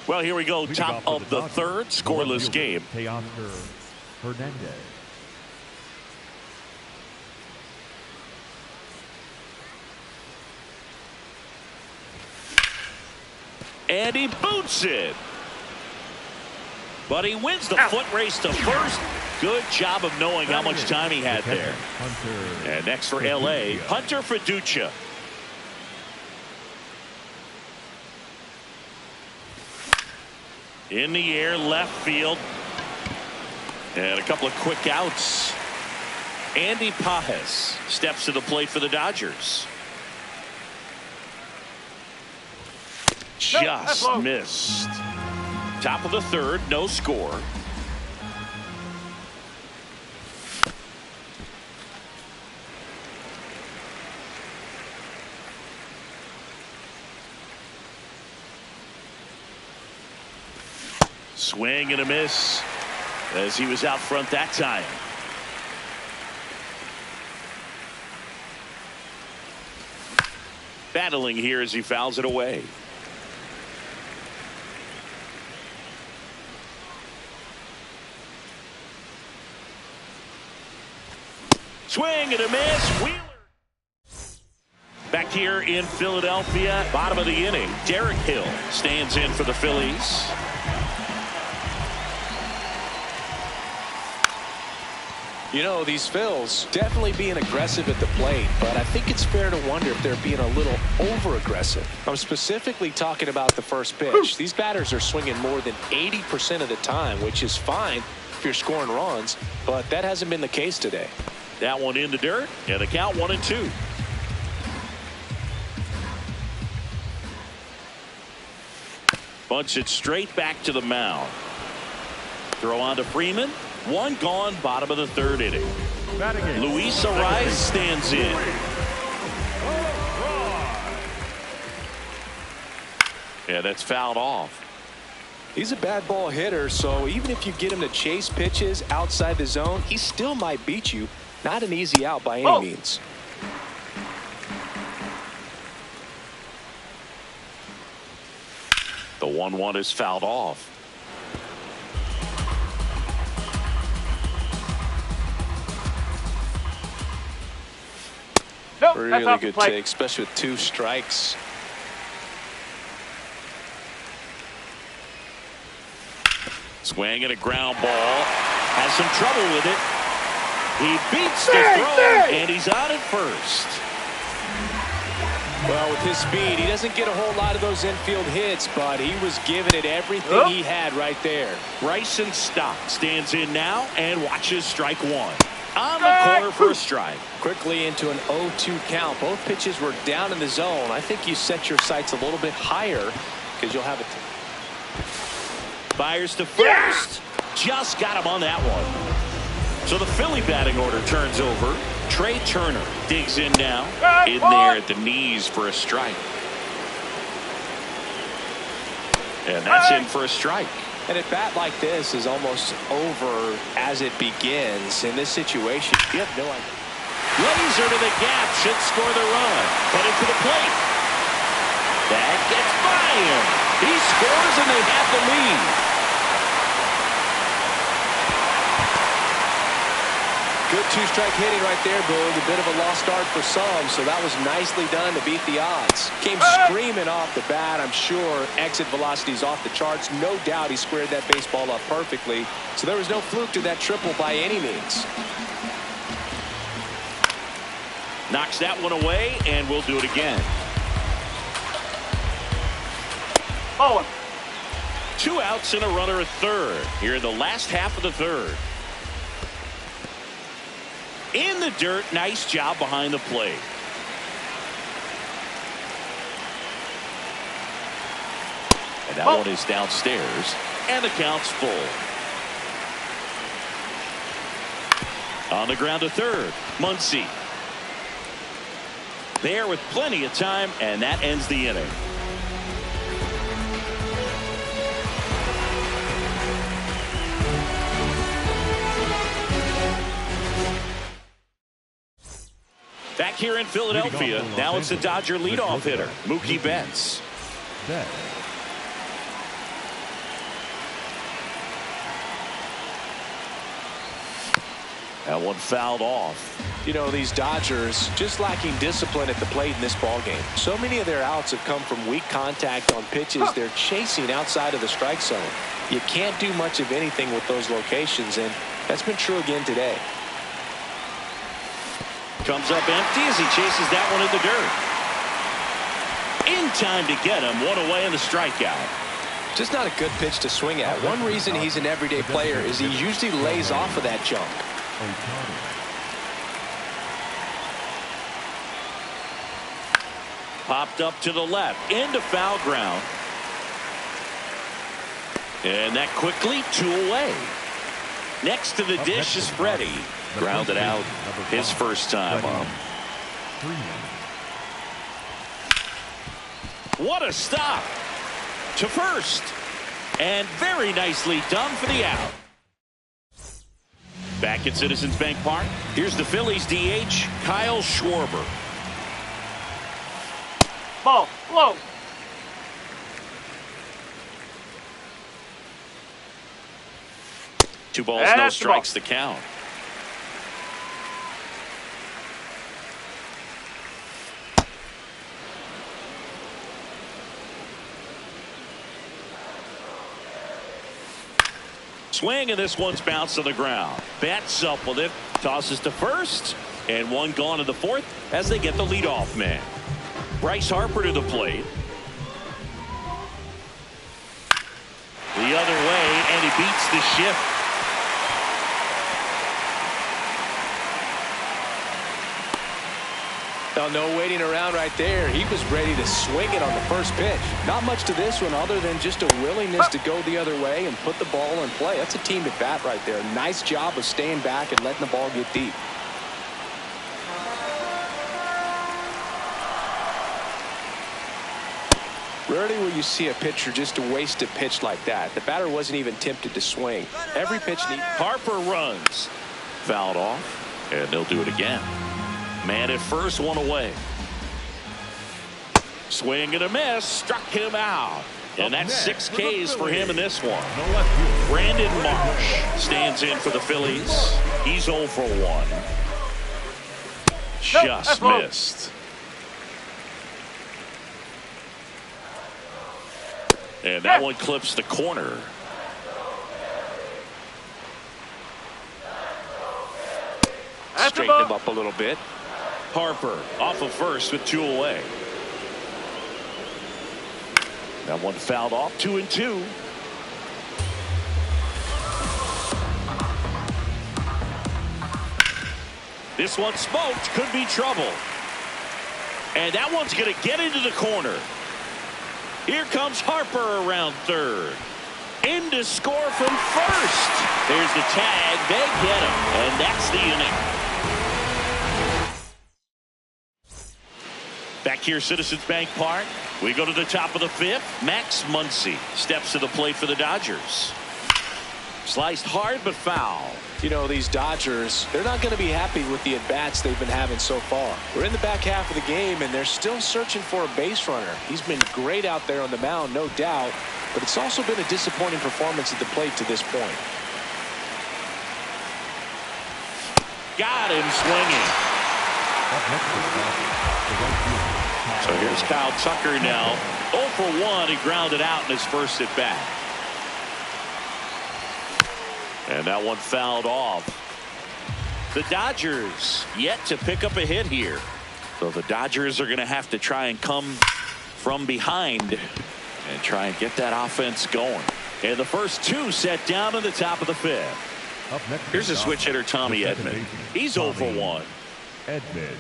Well, here we go. Top of the third, scoreless game. And he boots it. But he wins the foot race to first. Good job of knowing how much time he had there. And next for L.A., Hunter Fiducia. In the air, left field. And a couple of quick outs. Andy Pages steps to the plate for the Dodgers. Just missed. Top of the third, no score. Swing and a miss as he was out front that time. Battling here as he fouls it away. Swing and a miss. Wheeler. Back here in Philadelphia, bottom of the inning, Derek Hill stands in for the Phillies. You know, these Phils definitely being aggressive at the plate, but I think it's fair to wonder if they're being a little over-aggressive. I'm specifically talking about the first pitch. These batters are swinging more than 80% of the time, which is fine if you're scoring runs, but that hasn't been the case today. That one in the dirt, and the count 1-2. Bunts it straight back to the mound. Throw on to Freeman. One gone, bottom of the third inning. Luis Ariz stands in. Yeah, that's fouled off. He's a bad ball hitter, so even if you get him to chase pitches outside the zone, he still might beat you. Not an easy out by any means. The 1-1 is fouled off. Really good take, especially with 2 strikes. Swing and a ground ball. Has some trouble with it. He beats the throw, and he's out at first. Well, with his speed, he doesn't get a whole lot of those infield hits, but he was giving it everything he had right there. Bryson Stott stands in now and watches strike one. On the corner for a strike. Quickly into an 0-2 count. Both pitches were down in the zone. I think you set your sights a little bit higher because you'll have it. Fires to first. Just got him on that one. So the Philly batting order turns over. Trey Turner digs in now. In there at the knees for a strike. And that's in for a strike. And at bat like this is almost over as it begins. In this situation, you have no idea. Laser to the gap, should score the run. Headed to the plate. That gets by him. He scores and they have the lead. Good 2-strike hitting right there, Boog. A bit of a lost start for some, so that was nicely done to beat the odds. Came screaming off the bat, I'm sure. Exit velocity's off the charts. No doubt he squared that baseball up perfectly. So there was no fluke to that triple by any means. Knocks that one away, and we'll do it again. Oh. 2 outs and a runner at third here in the last half of the third. In the dirt, nice job behind the plate. And that one is downstairs, and the count's full. On the ground to third, Muncy. There with plenty of time, and that ends the inning. Back here in Philadelphia, now it's the Dodger leadoff hitter, Mookie Betts. That one fouled off. You know, these Dodgers just lacking discipline at the plate in this ballgame. So many of their outs have come from weak contact on pitches they're chasing outside of the strike zone. You can't do much of anything with those locations, and that's been true again today. Comes up empty as he chases that one in the dirt. In time to get him. One away in the strikeout. Just not a good pitch to swing at. One reason he's an everyday player is he usually lays off of that jump. Popped up to the left into foul ground. And that quickly 2 away. Next to the dish is Freddie. Grounded out his first time up. What a stop to first. And very nicely done for the out. Back at Citizens Bank Park, here's the Phillies DH, Kyle Schwarber. Ball, low. 2 balls, no strikes to count. Swing, and this one's bounced to the ground. Bats up with it, tosses to first, and one gone to the fourth as they get the leadoff man. Bryce Harper to the plate. The other way, and he beats the shift. Well, no waiting around right there. He was ready to swing it on the first pitch. Not much to this one other than just a willingness to go the other way and put the ball in play. That's a team at bat right there. Nice job of staying back and letting the ball get deep. Rarely will you see a pitcher just waste a pitch like that. The batter wasn't even tempted to swing. Every pitch needs. Harper runs. Fouled off, and they'll do it again. Man at first, 1 away. Swing and a miss. Struck him out. And that's 6 Ks for him in this one. Brandon Marsh stands in for the Phillies. He's 0 for 1. Just missed. And that one clips the corner. Straighten him up a little bit. Harper off of first with 2 away. That one fouled off. 2-2. This one smoked. Could be trouble. And that one's going to get into the corner. Here comes Harper around third. In to score from first. There's the tag. They get him. And that's the inning. Back here, Citizens Bank Park. We go to the top of the 5th. Max Muncy steps to the plate for the Dodgers. Sliced hard, but foul. You know, these Dodgers, they're not going to be happy with the at-bats they've been having so far. We're in the back half of the game, and they're still searching for a base runner. He's been great out there on the mound, no doubt, but it's also been a disappointing performance at the plate to this point. Got him swinging. So here's Kyle Tucker now. 0 for 1. He grounded out in his first at bat. And that one fouled off. The Dodgers yet to pick up a hit here. So the Dodgers are going to have to try and come from behind and try and get that offense going. And the first 2 set down in the top of the 5th. Here's a switch hitter, Tommy Edman. He's 0 for 1. Edman.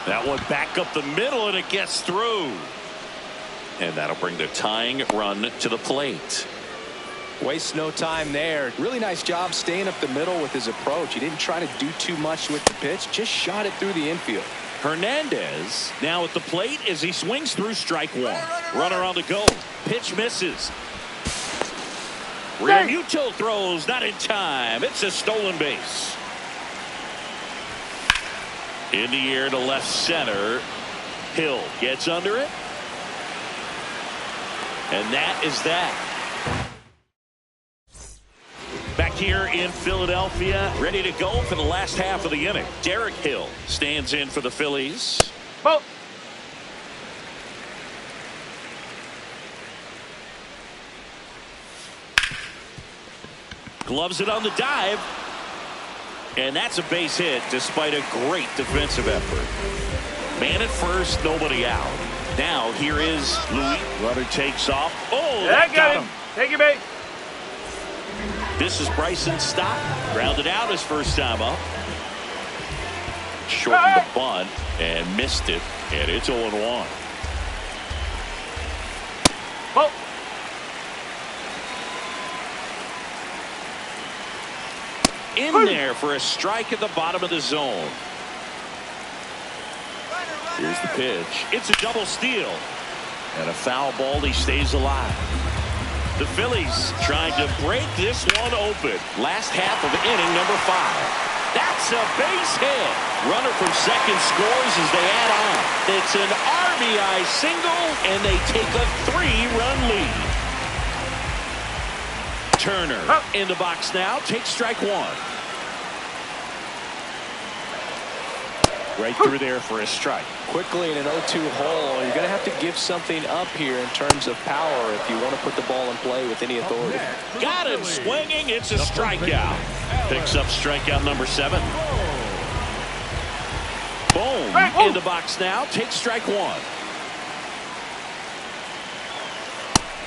That one back up the middle, and it gets through. And that'll bring the tying run to the plate. Wastes no time there. Really nice job staying up the middle with his approach. He didn't try to do too much with the pitch, just shot it through the infield. Hernandez now at the plate as he swings through strike 1. Runner on the go. Pitch misses. Realmuto throws, not in time. It's a stolen base. In the air to left center. Hill gets under it. And that is that. Back here in Philadelphia, ready to go for the last half of the inning. Derek Hill stands in for the Phillies. Ball. Gloves it on the dive. And that's a base hit despite a great defensive effort. Man at first, nobody out. Now here is Louis. Runner takes off. Oh, that got him. Take your bait. This is Bryson's stop. Grounded out his first time up. Shortened the bunt and missed it. And it's 0-1. Ball. In there for a strike at the bottom of the zone. Here's the pitch. It's a double steal. And a foul ball. He stays alive. The Phillies trying to break this one open. Last half of inning number 5. That's a base hit. Runner from second scores as they add on. It's an RBI single, and they take a 3-run lead. Turner in the box now. Takes strike 1. Right through there for a strike. Quickly in an 0-2 hole, you're going to have to give something up here in terms of power if you want to put the ball in play with any authority. Got him swinging. It's a strikeout. Picks up strikeout number 7. Boom. In the box now. Takes strike 1.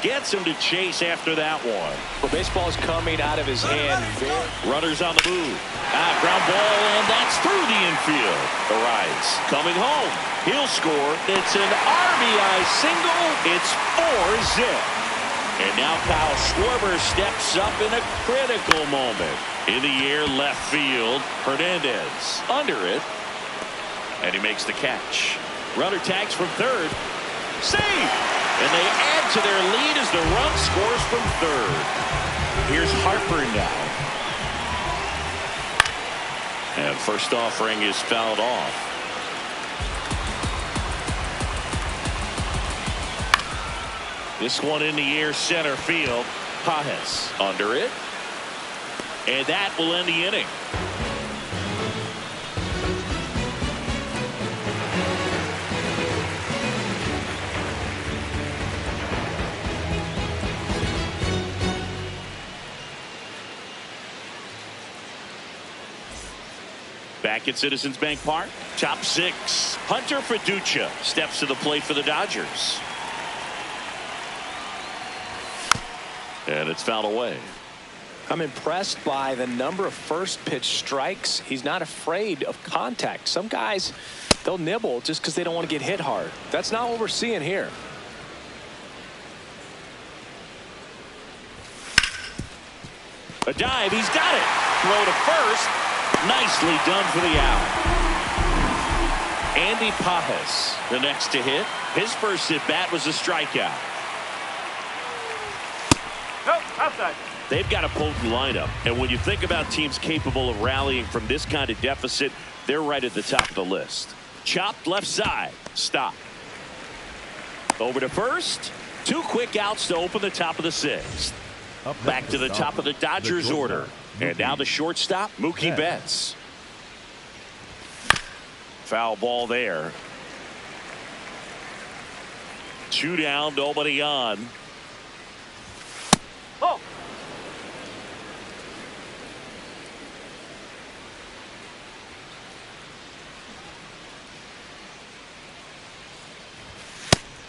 Gets him to chase after that one. Well, baseball's coming out of his hand. Runners on the move. Ground ball, and that's through the infield. Arise. Coming home. He'll score. It's an RBI single. It's 4-zip. And now Kyle Schwarber steps up in a critical moment. In the air, left field. Hernandez under it. And he makes the catch. Runner tags from third. Save! And they add to their lead as the run scores from third. Here's Harper now. And first offering is fouled off. This one in the air, center field. Pajes under it. And that will end the inning. Back at Citizens Bank Park, top 6. Hunter Fiducia steps to the plate for the Dodgers. And it's fouled away. I'm impressed by the number of first pitch strikes. He's not afraid of contact. Some guys, they'll nibble just because they don't want to get hit hard. That's not what we're seeing here. A dive, he's got it. Throw to first. Nicely done for the out. Andy Pajes, the next to hit. His first at bat was a strikeout. Nope, outside. They've got a potent lineup, and when you think about teams capable of rallying from this kind of deficit, they're right at the top of the list. Chopped left side. Stop. Over to first. 2 quick outs to open the top of the 6th. Back to the top of the Dodgers order. And now the shortstop, Mookie Betts. Foul ball there. 2 down, nobody on. Oh.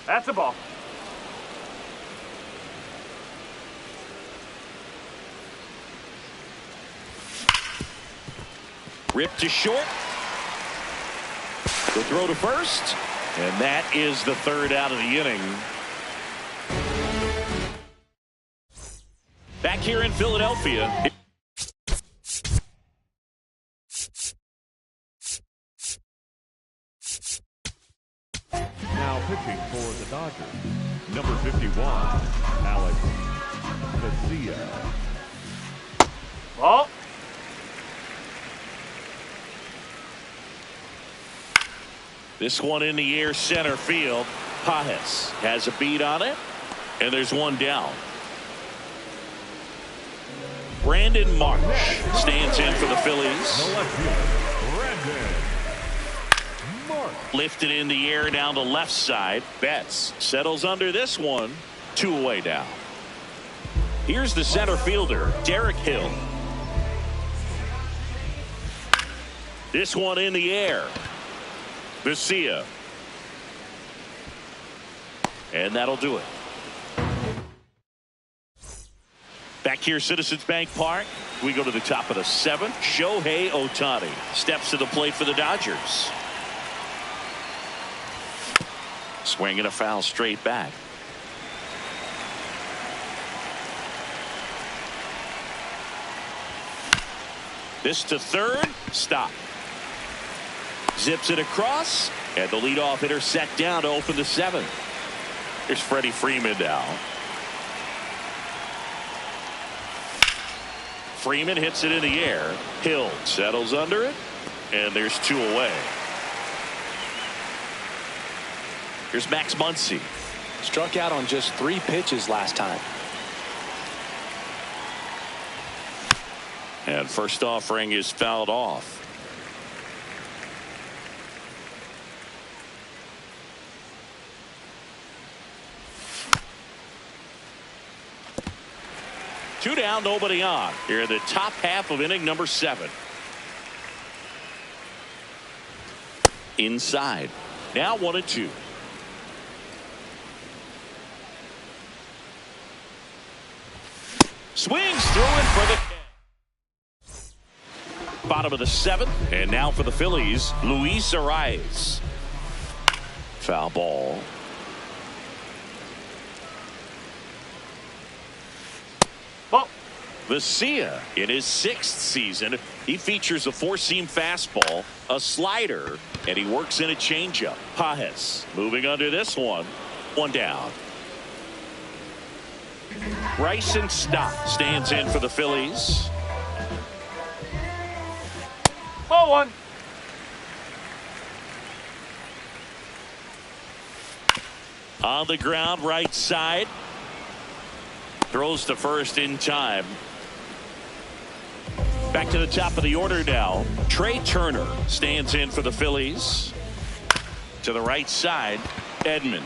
That's a ball. Ripped to short. The throw to first. And that is the 3rd out of the inning. Back here in Philadelphia. Now pitching for the Dodgers, number 51, Alex Garcia. Ball. This one in the air, center field. Pajes has a beat on it, and there's one down. Brandon March stands in for the Phillies. The left fielder, Brandon March. Lifted in the air down the left side. Betts settles under this one. 2 away now. Here's the center fielder, Derek Hill. This one in the air. Garcia. And that'll do it. Back here, Citizens Bank Park. We go to the top of the 7th. Shohei Ohtani steps to the plate for the Dodgers. Swinging a foul straight back. This to third. Stop. Zips it across. And the leadoff hitter set down to open the 7th. Here's Freddie Freeman now. Freeman hits it in the air. Hill settles under it. And there's 2 away. Here's Max Muncy. Struck out on just 3 pitches last time. And first offering is fouled off. Two down, nobody on. Here in the top half of inning number 7. Inside. Now 1-2. Swings through it for the bottom of the 7th. And now for the Phillies, Luis Arias. Foul ball. Garcia in his 6th season. He features a 4-seam fastball, a slider, and he works in a changeup. Pajes moving under this one. 1 down. Bryson Stott stands in for the Phillies. Ball 1. On the ground, right side. Throws to first in time. Back to the top of the order now. Trey Turner stands in for the Phillies. To the right side, Edman.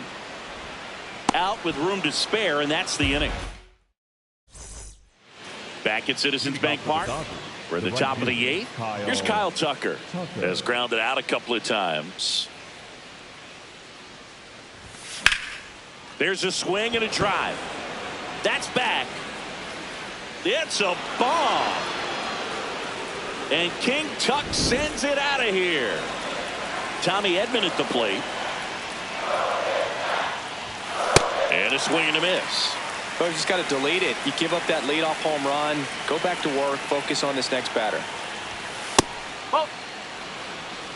Out with room to spare, and that's the inning. Back at Citizens Bank Park. We're at the top of the 8th. Here's Kyle Tucker. Has grounded out a couple of times. There's a swing and a drive. That's back. It's a bomb. And King Tuck sends it out of here. Tommy Edman at the plate. And a swing and a miss. Well, you just got to delete it. You give up that leadoff home run. Go back to work. Focus on this next batter. Ball.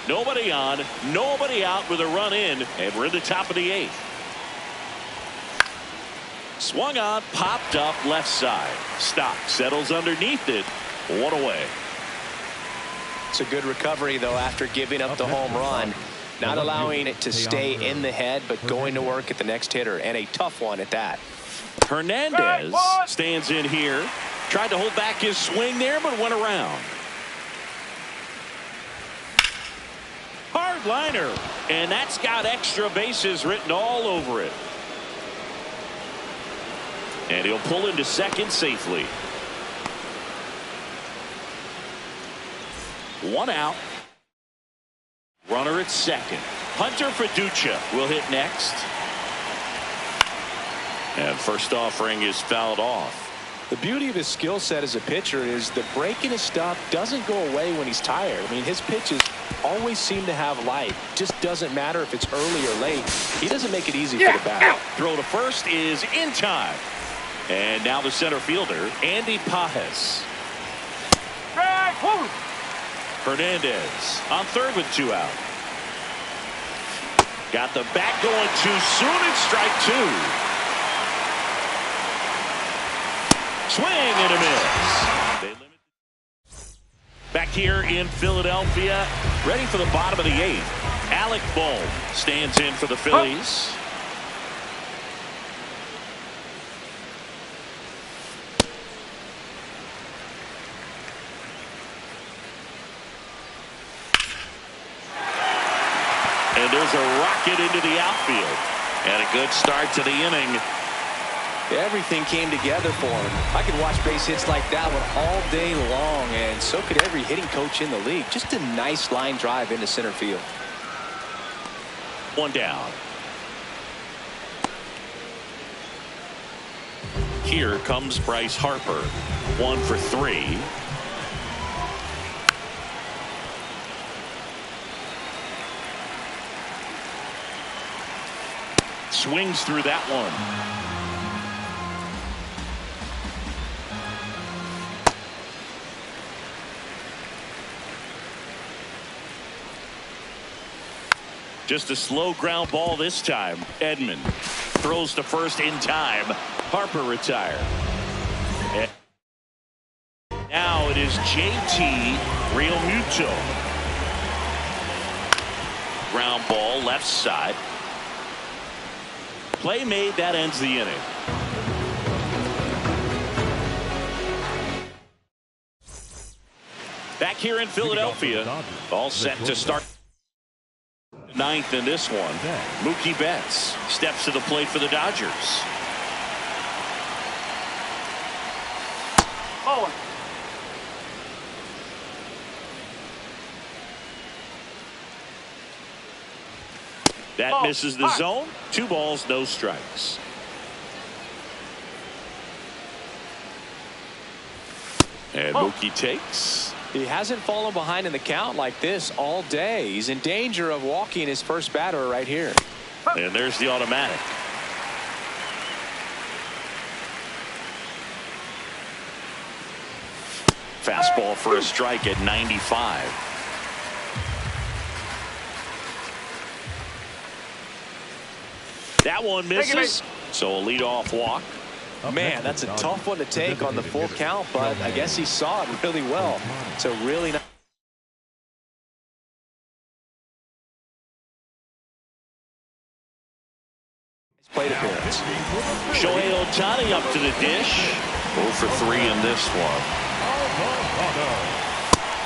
Nobody on, nobody out with a run in. And we're in the top of the 8th. Swung on, popped up left side. Stock settles underneath it. 1 away. It's a good recovery, though, after giving up the home run. Not allowing it to stay in the head, but going to work at the next hitter, and a tough one at that. Hernandez stands in here. Tried to hold back his swing there, but went around. Hard liner, and that's got extra bases written all over it. And he'll pull into second safely. 1 out. Runner at second. Hunter Fiducia will hit next. And first offering is fouled off. The beauty of his skill set as a pitcher is the break in his stuff doesn't go away when he's tired. I mean, his pitches always seem to have life. Just doesn't matter if it's early or late. He doesn't make it easy for the batter. Throw to first is in time. And now the center fielder, Andy Pajes. Hernandez on third with 2 out. Got the bat going too soon and strike 2. Swing and a miss. Back here in Philadelphia, ready for the bottom of the 8th. Alec Bohm stands in for the Phillies. there's a rocket into the outfield. And a good start to the inning. Everything came together for him. I could watch base hits like that one all day long, and so could every hitting coach in the league. Just a nice line drive into center field. One down. Here comes Bryce Harper. 1 for 3. Swings through that one. Just a slow ground ball this time. Edman throws to first in time. Harper retired. And now it is JT Realmuto. Ground ball left side. Play made, that ends the inning. Back here in Philadelphia, all set to start ninth in this one. Mookie Betts steps to the plate for the Dodgers. Ball 1. That misses the zone. 2 balls, no strikes. And Mookie takes. He hasn't fallen behind in the count like this all day. He's in danger of walking his first batter right here. And there's the automatic. Fastball for a strike at 95. That one misses. So a leadoff walk. Man, that's a tough one to take on the full count, but I guess he saw it really well. It's a really nice plate appearance. Shohei Ohtani up to the dish. 0 for 3 in this one.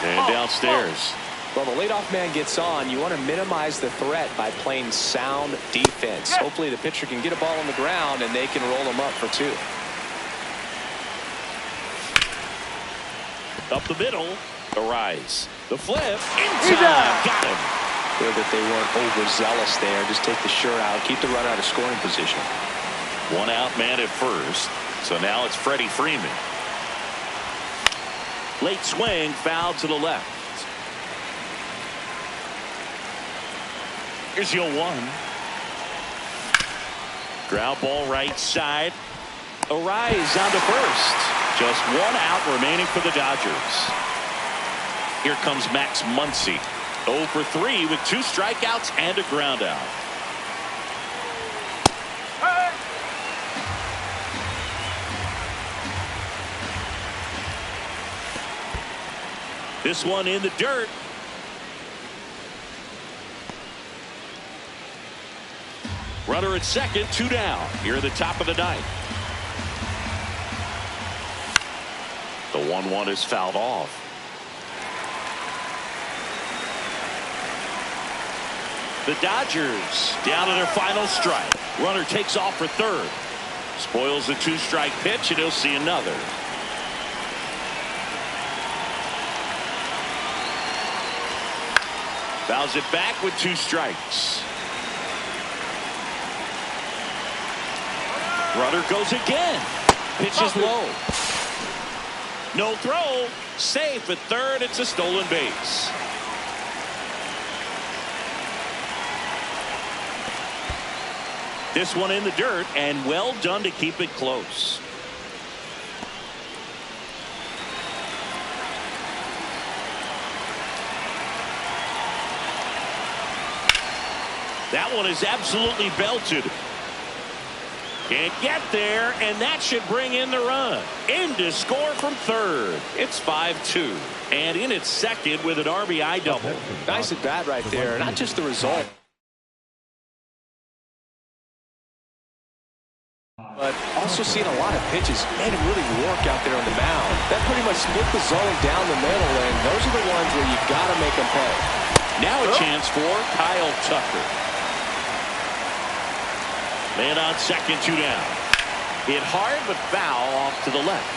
And downstairs. Well, the leadoff man gets on. You want to minimize the threat by playing sound defense. Hopefully the pitcher can get a ball on the ground and they can roll him up for 2. Up the middle. Arise. The flip. In time. Got him. Good that they weren't overzealous there. Just take the sure out. Keep the runner out of scoring position. 1 out man at first. So now it's Freddie Freeman. Late swing. Foul to the left. Here's your 1. Ground ball right side. Arise on to first. Just 1 out remaining for the Dodgers. Here comes Max Muncy. 0 for 3 with 2 strikeouts and a ground out. This one in the dirt. Runner at second, 2 down. Here at the top of the 9th. The 1-1 is fouled off. The Dodgers down to their final strike. Runner takes off for third. Spoils the 2-strike pitch, and he'll see another. Fouls it back with 2 strikes. Runner goes again. Pitch is low. No throw. Safe at third. It's a stolen base. This one in the dirt, and well done to keep it close. That one is absolutely belted. Can't get there, and that should bring in the run. In to score from third. It's 5-2. And in at second with an RBI double. Nice at bat right there. Not just the result, but also seeing a lot of pitches. Made him really work out there on the mound. That pretty much split the zone down the middle, and those are the ones where you got to make them pay. Now a chance for Kyle Tucker. Man on second, 2 down. Hit hard, but foul off to the left.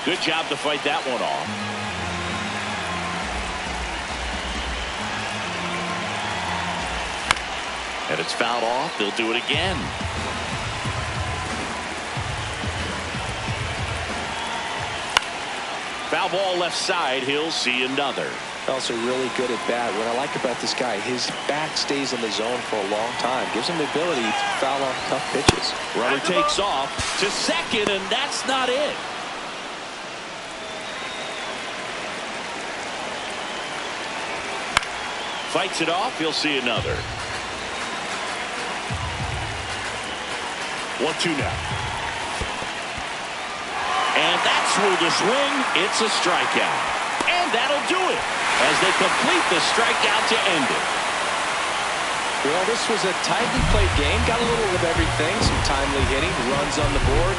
Good job to fight that one off. And it's fouled off. They'll do it again. Foul ball left side. He'll see another. Also really good at bat. What I like about this guy, his bat stays in the zone for a long time. Gives him the ability to foul off tough pitches. Runner takes off to second, and that's not it. Fights it off. He'll see another. 1-2 now. And that's through the swing. It's a strikeout. And that'll do it as they complete the strikeout to end it. Well, this was a tightly played game. Got a little of everything. Some timely hitting, runs on the board.